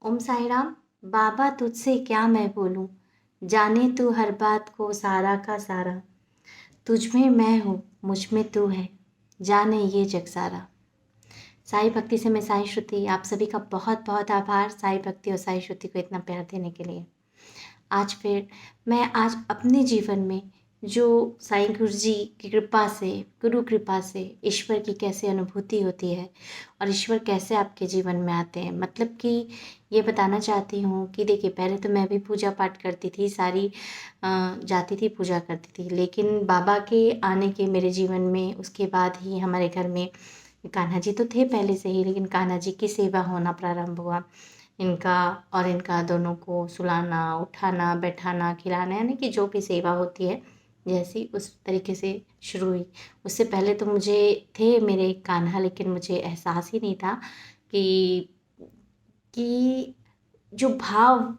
ओम साई राम। बाबा तुझसे क्या मैं बोलूं, जाने तू हर बात को सारा का सारा। तुझ में मैं हूँ, मुझ में तू है, जाने ये जग सारा। साई भक्ति से मैं साई श्रुति, आप सभी का बहुत बहुत आभार साई भक्ति और साई श्रुति को इतना प्यार देने के लिए। आज फिर मैं आज अपने जीवन में जो साईं गुरु जी की कृपा से, गुरु कृपा से ईश्वर की कैसे अनुभूति होती है और ईश्वर कैसे आपके जीवन में आते हैं, मतलब कि ये बताना चाहती हूँ कि देखिए, पहले तो मैं भी पूजा पाठ करती थी, सारी जाती थी, पूजा करती थी, लेकिन बाबा के आने के मेरे जीवन में उसके बाद ही हमारे घर में कान्हा जी तो थे पहले से ही, लेकिन कान्हा जी की सेवा होना प्रारंभ हुआ। इनका और इनका दोनों को सुलाना, उठाना, बैठाना, खिलाना, यानी कि जो भी सेवा होती है जैसी, उस तरीके से शुरू हुई। उससे पहले तो मुझे थे मेरे कान्हा, लेकिन मुझे एहसास ही नहीं था कि जो भाव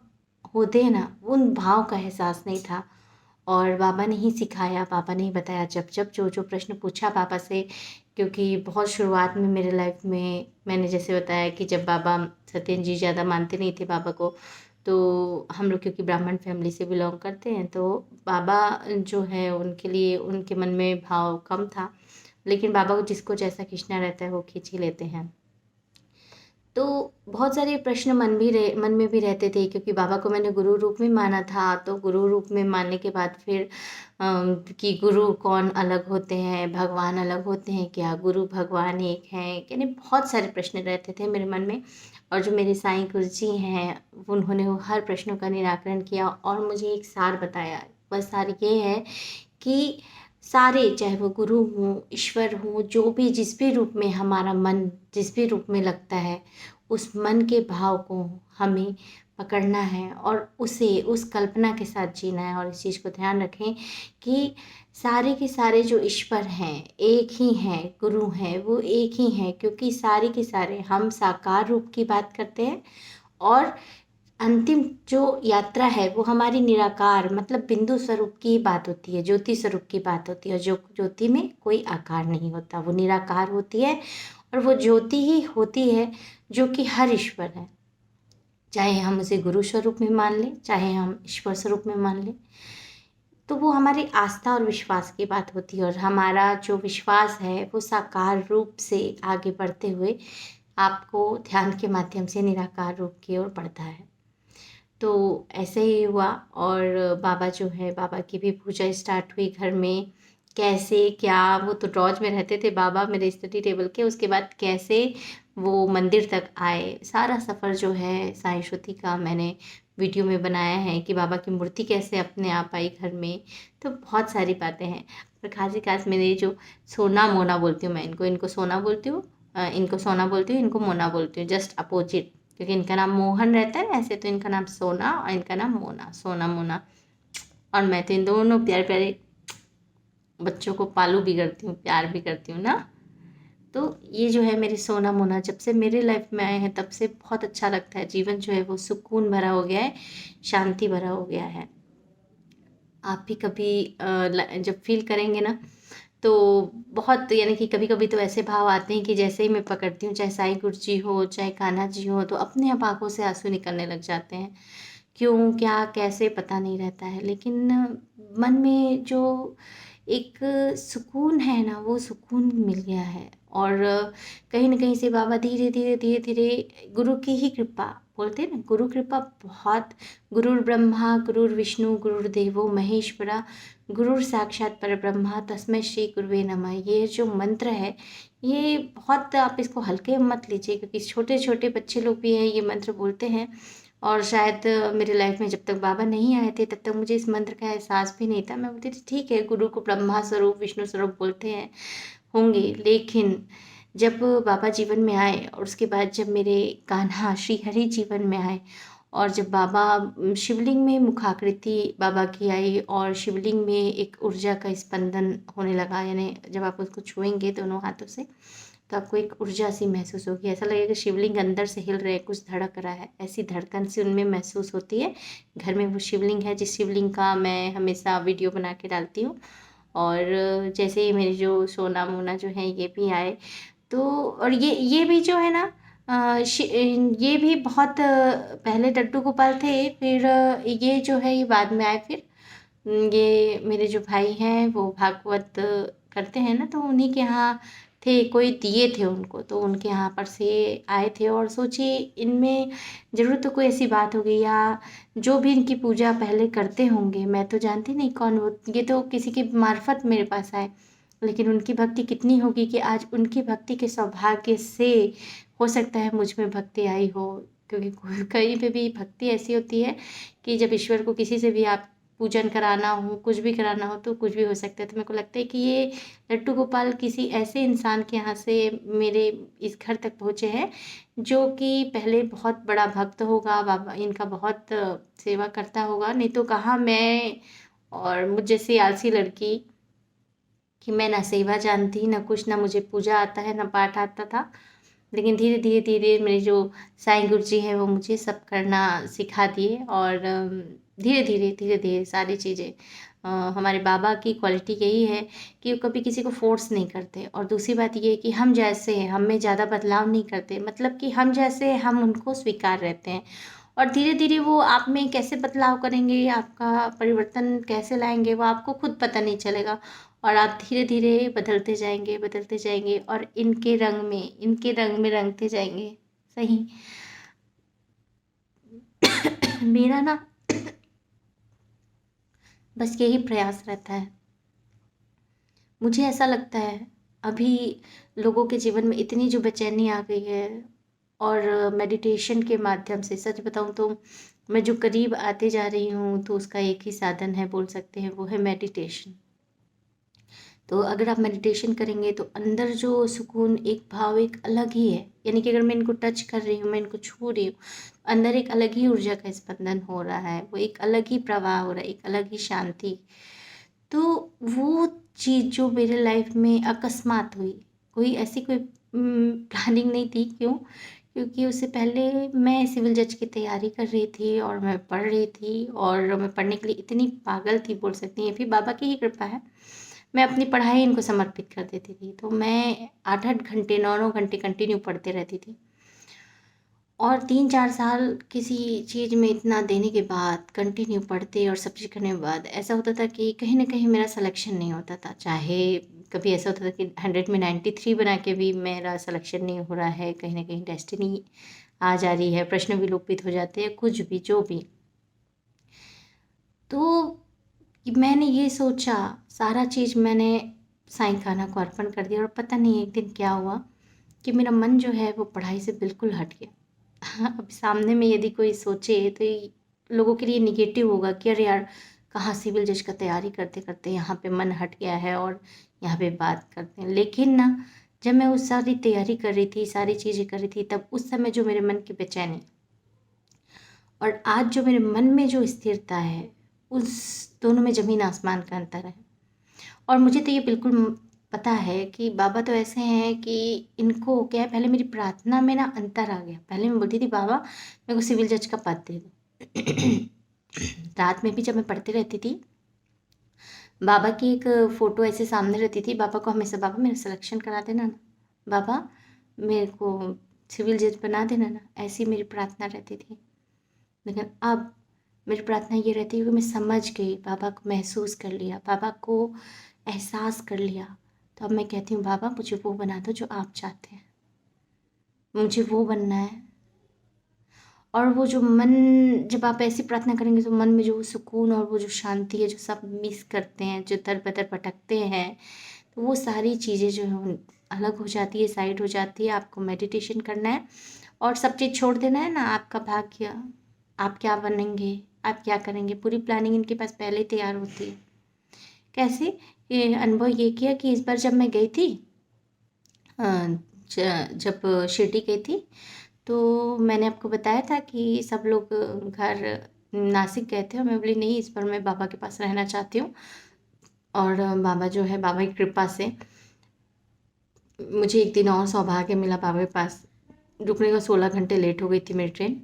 होते हैं ना, उन भाव का एहसास नहीं था। और बाबा ने ही सिखाया, बाबा ने ही बताया, जब जब जो जो प्रश्न पूछा बाबा से, क्योंकि बहुत शुरुआत में मेरे लाइफ में मैंने जैसे बताया कि जब बाबा सत्येंद्र जी ज़्यादा मानते नहीं थे बाबा को, तो हम लोग क्योंकि ब्राह्मण फैमिली से बिलोंग करते हैं, तो बाबा जो है उनके लिए उनके मन में भाव कम था, लेकिन बाबा को जिसको जैसा खींचना रहता है वो खींच ही लेते हैं। तो बहुत सारे प्रश्न मन में भी रहते थे, क्योंकि बाबा को मैंने गुरु रूप में माना था, तो गुरु रूप में मानने के बाद फिर कि गुरु कौन अलग होते हैं, भगवान अलग होते हैं क्या, गुरु भगवान एक हैं, यानी बहुत सारे प्रश्न रहते थे मेरे मन में। और जो मेरे साईं गुरु जी हैं, उन्होंने वो हर प्रश्नों का निराकरण किया और मुझे एक सार बताया। वह सार ये है कि सारे, चाहे वो गुरु हों, ईश्वर हों, जो भी जिस भी रूप में हमारा मन जिस भी रूप में लगता है, उस मन के भाव को हमें पकड़ना है और उसे उस कल्पना के साथ जीना है। और इस चीज़ को ध्यान रखें कि सारे के सारे जो ईश्वर हैं एक ही हैं, गुरु हैं वो एक ही हैं, क्योंकि सारे के सारे हम साकार रूप की बात करते हैं और अंतिम जो यात्रा है वो हमारी निराकार, मतलब बिंदु स्वरूप की बात होती है, ज्योति स्वरूप की बात होती है। जो ज्योति में कोई आकार नहीं होता, वो निराकार होती है और वो ज्योति ही होती है जो कि हर ईश्वर है। चाहे हम उसे गुरु स्वरूप में मान लें, चाहे हम ईश्वर स्वरूप में मान लें, तो वो हमारी आस्था और विश्वास की बात होती है। और हमारा जो विश्वास है वो साकार रूप से आगे बढ़ते हुए आपको ध्यान के माध्यम से निराकार रूप की ओर बढ़ता है। तो ऐसे ही हुआ और बाबा जो है, बाबा की भी पूजा स्टार्ट हुई घर में। कैसे क्या, वो तो लॉज में रहते थे बाबा मेरे स्टडी टेबल के, उसके बाद कैसे वो मंदिर तक आए, सारा सफ़र जो है साईं श्रुति का मैंने वीडियो में बनाया है कि बाबा की मूर्ति कैसे अपने आप आई घर में। तो बहुत सारी बातें हैं, पर खास खास मेरे जो सोना मोना बोलती हूँ मैं इनको, इनको सोना बोलती हूँ, इनको सोना बोलती हूँ, इनको मोना बोलती हूँ, जस्ट अपोजिट, क्योंकि इनका नाम मोहन रहता है ऐसे, तो इनका नाम सोना और इनका नाम मोना, सोना मोना। और मैं तो इन दोनों प्यारे प्यारे बच्चों को पालू भी करती हूँ, प्यार भी करती हूँ ना। तो ये जो है मेरे सोना मोना, जब से मेरे लाइफ में आए हैं तब से बहुत अच्छा लगता है, जीवन जो है वो सुकून भरा हो गया है, शांति भरा हो गया है। आप भी कभी जब फील करेंगे ना, तो बहुत, यानी कि कभी कभी तो ऐसे भाव आते हैं कि जैसे ही मैं पकड़ती हूँ, चाहे साईं गुरु जी हो, चाहे कान्हा जी हो, तो अपने आप आंखों से आंसू निकलने लग जाते हैं। क्यों, क्या, कैसे, पता नहीं रहता है, लेकिन मन में जो एक सुकून है ना, वो सुकून मिल गया है। और कहीं न कहीं से बाबा धीरे धीरे धीरे धीरे, गुरु की ही कृपा, बोलते हैं ना, गुरु कृपा बहुत, गुरुर् ब्रह्मा गुरुर्विष्णु गुरुर्देवो महेश्वरा, गुरुर साक्षात परब्रह्मा तस्मै श्री गुरुवे नमः। ये जो मंत्र है, ये बहुत, आप इसको हल्के में मत लीजिए, क्योंकि छोटे छोटे बच्चे लोग भी हैं ये मंत्र बोलते हैं। और शायद मेरे लाइफ में जब तक बाबा नहीं आए थे तब तक मुझे इस मंत्र का एहसास भी नहीं था। मैं बोलती थी ठीक है, गुरु को ब्रह्मा स्वरूप विष्णु स्वरूप बोलते हैं, होंगे, लेकिन जब बाबा जीवन में आए और उसके बाद जब मेरे कान्हा श्री हरि जीवन में आए, और जब बाबा शिवलिंग में मुखाकृति बाबा की आई और शिवलिंग में एक ऊर्जा का स्पंदन होने लगा, यानी जब आप उसको छुएंगे दोनों हाथों से तो आपको एक ऊर्जा सी महसूस होगी, ऐसा लगेगा शिवलिंग अंदर से हिल रहे हैं, कुछ धड़क रहा है, ऐसी धड़कन सी उनमें महसूस होती है। घर में वो शिवलिंग है, जिस शिवलिंग का मैं हमेशा वीडियो बना के डालती हूँ। और जैसे ही मेरे जो सोना मोना जो है ये भी आए, तो और ये भी जो है ना, ये भी बहुत पहले लड्डू गोपाल थे, फिर ये जो है ये बाद में आए फिर। ये मेरे जो भाई हैं वो भागवत करते हैं ना, तो उन्हीं के यहाँ थे, कोई दिए थे उनको, तो उनके यहाँ पर से आए थे। और सोचिए इनमें ज़रूर तो कोई ऐसी बात होगी, या जो भी इनकी पूजा पहले करते होंगे, मैं तो जानती नहीं कौन वो, ये तो किसी की मार्फत मेरे पास आए। लेकिन उनकी भक्ति कितनी होगी कि आज उनकी भक्ति के सौभाग्य से हो सकता है मुझ में भक्ति आई हो। क्योंकि कहीं पे भी भक्ति ऐसी होती है कि जब ईश्वर को किसी से भी आप पूजन कराना हो, कुछ भी कराना हो, तो कुछ भी हो सकता है। तो मेरे को लगता है कि ये लड्डू गोपाल किसी ऐसे इंसान के यहाँ से मेरे इस घर तक पहुँचे हैं, जो कि पहले बहुत बड़ा भक्त होगा, बाबा इनका बहुत सेवा करता होगा। नहीं तो कहाँ मैं और मुझ जैसी आलसी लड़की, कि मैं ना सेवा जानती ना कुछ, ना मुझे पूजा आता है ना पाठ आता था। लेकिन धीरे धीरे धीरे मेरे जो साईं गुरु जी हैं वो मुझे सब करना सिखा दिए। और धीरे धीरे सारी चीज़ें हमारे बाबा की क्वालिटी यही है कि वो कभी किसी को फोर्स नहीं करते। और दूसरी बात ये है कि हम जैसे हैं हम में ज़्यादा बदलाव नहीं करते, मतलब कि हम जैसे हैं हम उनको स्वीकार रहते हैं। और धीरे धीरे वो आप में कैसे बदलाव करेंगे, आपका परिवर्तन कैसे लाएंगे, वो आपको खुद पता नहीं चलेगा। और आप धीरे धीरे बदलते जाएंगे और इनके रंग में रंगते जाएंगे। सही। मेरा ना बस यही प्रयास रहता है। मुझे ऐसा लगता है अभी लोगों के जीवन में इतनी जो बेचैनी आ गई है, और मेडिटेशन के माध्यम से सच बताऊं तो मैं जो करीब आते जा रही हूँ, तो उसका एक ही साधन है, बोल सकते हैं, वो है मेडिटेशन। तो अगर आप मेडिटेशन करेंगे तो अंदर जो सुकून, एक भाव एक अलग ही है। यानी कि अगर मैं इनको टच कर रही हूँ, मैं इनको छू रही हूँ, अंदर एक अलग ही ऊर्जा का स्पंदन हो रहा है, वो एक अलग ही प्रवाह हो रहा है, एक अलग ही शांति। तो वो चीज़ जो मेरे लाइफ में अकस्मात हुई, कोई ऐसी कोई प्लानिंग नहीं थी। क्यों? क्योंकि उससे पहले मैं सिविल जज की तैयारी कर रही थी और मैं पढ़ रही थी, और मैं पढ़ने के लिए इतनी पागल थी, बोल सकती हैं, ये भी बाबा की ही कृपा है। मैं अपनी पढ़ाई इनको समर्पित कर देती थी, तो मैं 8-8 घंटे 9-9 घंटे कंटिन्यू पढ़ते रहती थी। और 3-4 साल किसी चीज़ में इतना देने के बाद, कंटिन्यू पढ़ते और सब चीज़ करने के बाद, ऐसा होता था कि कहीं न कहीं मेरा सिलेक्शन नहीं होता था। चाहे कभी ऐसा होता था कि 100 में 93 बना के भी मेरा सिलेक्शन नहीं हो रहा है, कहीं न कहीं डेस्टिनी आ जा रही है, प्रश्न विलोपित हो जाते हैं, कुछ भी, जो भी। तो कि मैंने ये सोचा, सारा चीज़ मैंने साईं कान्हा को अर्पण कर दिया, और पता नहीं एक दिन क्या हुआ कि मेरा मन जो है वो पढ़ाई से बिल्कुल हट गया। अब सामने में यदि कोई सोचे तो लोगों के लिए निगेटिव होगा कि अरे यार, कहाँ सिविल जज का तैयारी करते करते यहाँ पे मन हट गया है और यहाँ पे बात करते हैं। लेकिन ना, जब मैं उस सारी तैयारी कर रही थी, सारी चीज़ें कर रही थी, तब उस समय जो मेरे मन की बेचैनी और आज जो मेरे मन में जो स्थिरता है, उस दोनों में ज़मीन आसमान का अंतर है। और मुझे तो ये बिल्कुल पता है कि बाबा तो ऐसे हैं कि इनको क्या है, पहले मेरी प्रार्थना में ना अंतर आ गया। पहले मैं बोलती थी बाबा मेरे को सिविल जज का पद दे दो। रात में भी जब मैं पढ़ती रहती थी, बाबा की एक फ़ोटो ऐसे सामने रहती थी, बाबा को हमेशा, बाबा मेरा सिलेक्शन करा देना ना, बाबा मेरे को सिविल जज बना देना ना, ऐसी मेरी प्रार्थना रहती थी। लेकिन अब मेरी प्रार्थना ये रहती है कि मैं समझ गई, बाबा को महसूस कर लिया, बाबा को एहसास कर लिया। तो अब मैं कहती हूँ बाबा मुझे वो बना दो जो आप चाहते हैं, मुझे वो बनना है। और वो जो मन, जब आप ऐसी प्रार्थना करेंगे तो मन में जो सुकून और वो जो शांति है, जो सब मिस करते हैं, जो दर बदर भटकते हैं, तो वो सारी चीज़ें जो है अलग हो जाती है, साइड हो जाती है। आपको मेडिटेशन करना है और सब चीज़ छोड़ देना है ना, आपका भाग्य, आप क्या बनेंगे, आप क्या करेंगे, पूरी प्लानिंग इनके पास पहले ही तैयार होती है। कैसे? ये अनुभव ये किया कि इस बार जब मैं गई थी, अ, जब शिरडी गई थी, तो मैंने आपको बताया था कि सब लोग घर नासिक गए थे, और मैं बोली नहीं, इस बार मैं बाबा के पास रहना चाहती हूँ। और बाबा जो है, बाबा की कृपा से मुझे एक दिन और सौभाग्य मिला बाबा के पास रुकने का। 16 घंटे लेट हो गई थी मेरी ट्रेन,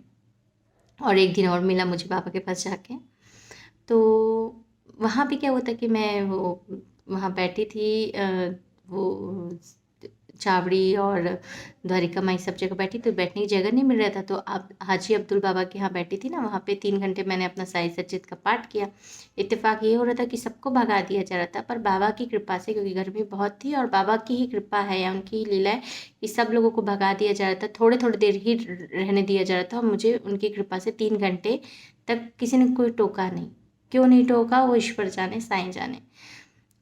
और एक दिन और मिला मुझे बाबा के पास जाके। तो वहाँ पे क्या हुआ था कि मैं वो वहाँ बैठी थी, वो चावड़ी और द्वारिका माई सब जगह बैठी, तो बैठने की जगह नहीं मिल रहा था, तो अब हाजी अब्दुल बाबा के यहाँ बैठी थी ना, वहाँ पे 3 घंटे मैंने अपना साई सच्चित का पाठ किया। इत्तेफाक ये हो रहा था कि सबको भगा दिया जा रहा था, पर बाबा की कृपा से, क्योंकि गर्मी बहुत थी और बाबा की ही कृपा है या उनकी ही लीला है कि सब लोगों को भगा दिया जा रहा था, थोड़े थोड़ी देर ही रहने दिया जा रहा था, और मुझे उनकी कृपा से 3 घंटे तक किसी ने कोई टोका नहीं। क्यों नहीं टोका वो ईश्वर जाने, साईं जाने।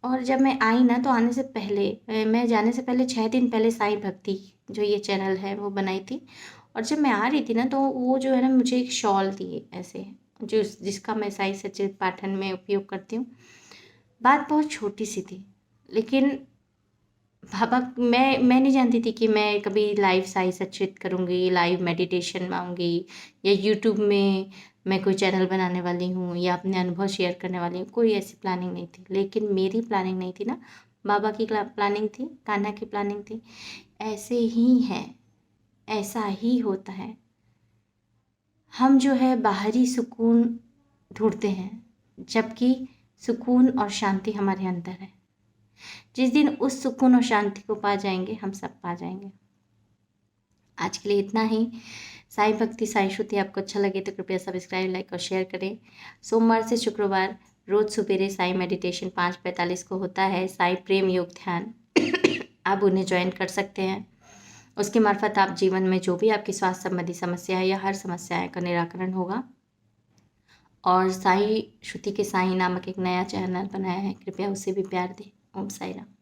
और जब मैं आई ना, तो आने से पहले मैं जाने से पहले 6 दिन पहले साईं भक्ति जो ये चैनल है वो बनाई थी। और जब मैं आ रही थी ना, तो वो जो है ना मुझे एक शॉल दिए ऐसे, जो जिसका मैं साई सच्चित पाठन में उपयोग करती हूँ। बात बहुत छोटी सी थी, लेकिन बाबा, मैं नहीं जानती थी कि मैं कभी लाइव साई सच्चित करूँगी, लाइव मेडिटेशन में आऊँगी, या यूट्यूब में मैं कोई चैनल बनाने वाली हूँ या अपने अनुभव शेयर करने वाली हूँ। कोई ऐसी प्लानिंग नहीं थी, लेकिन मेरी प्लानिंग नहीं थी ना, बाबा की प्लानिंग थी, कान्हा की प्लानिंग थी। ऐसे ही है, ऐसा ही होता है। हम जो है बाहरी सुकून ढूंढते हैं, जबकि सुकून और शांति हमारे अंदर है। जिस दिन उस सुकून और शांति को पा जाएंगे, हम सब पा जाएंगे। आज के लिए इतना ही। साई भक्ति, साई श्रुति आपको अच्छा लगे तो कृपया सब्सक्राइब, लाइक और शेयर करें। सोमवार से शुक्रवार रोज सवेरे साई मेडिटेशन 5:45 को होता है, साई प्रेम योग ध्यान। आप उन्हें ज्वाइन कर सकते हैं। उसके मार्फत आप जीवन में जो भी आपकी स्वास्थ्य संबंधी समस्या है या हर समस्याएं का निराकरण होगा। और साई श्रुति के साई नामक एक नया चैनल बनाया है, कृपया उसे भी प्यार दें। ओम साई राम।